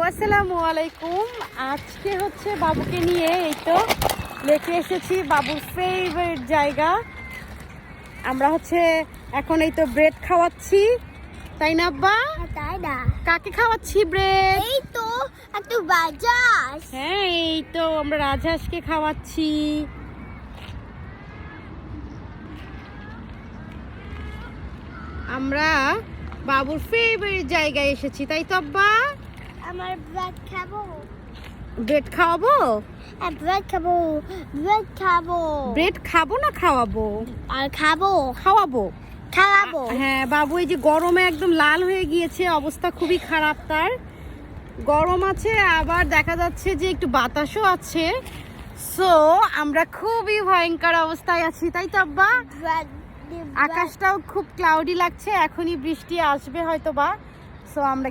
আসসালামু আলাইকুম। আজকে হচ্ছে বাবুকে নিয়ে এই তো লেকে এসেছি বাবুর ফেভারিট জায়গা। আমরা হচ্ছে এখন এই তো ব্রেড খাওয়াচ্ছি, তাই না আব্বা? তাই না, কাকে খাওয়াচ্ছি ব্রেড? এই তো একটু বাজাস। হ্যাঁ, এই তো আমরা রাজহাঁসকে খাওয়াচ্ছি। আমরা বাবুর ফেভারিট জায়গায় এসেছি, তাই তো আব্বা? আমার ব্রেড খাবো, ব্রেড খাওয়াবো? ব্রেড খাবো, ব্রেড খাবো, ব্রেড খাবো না খাওয়াবো? আর খাবো, খাওয়াবো। খাওয়াবো। হ্যাঁ, বাবু এই যে গরমে একদম লাল হয়ে গিয়েছে, অবস্থা খুবই খারাপ তার। গরম আছে, আবার দেখা যাচ্ছে যে একটু বাতাসও আছে। সো আমরা খুবই ভয়ঙ্কর অবস্থায় আছি, তাই তো আব্বা? আকাশটাও খুব ক্লাউডি লাগছে, এখনই বৃষ্টি আসবে হয়তো বা। সো আমরা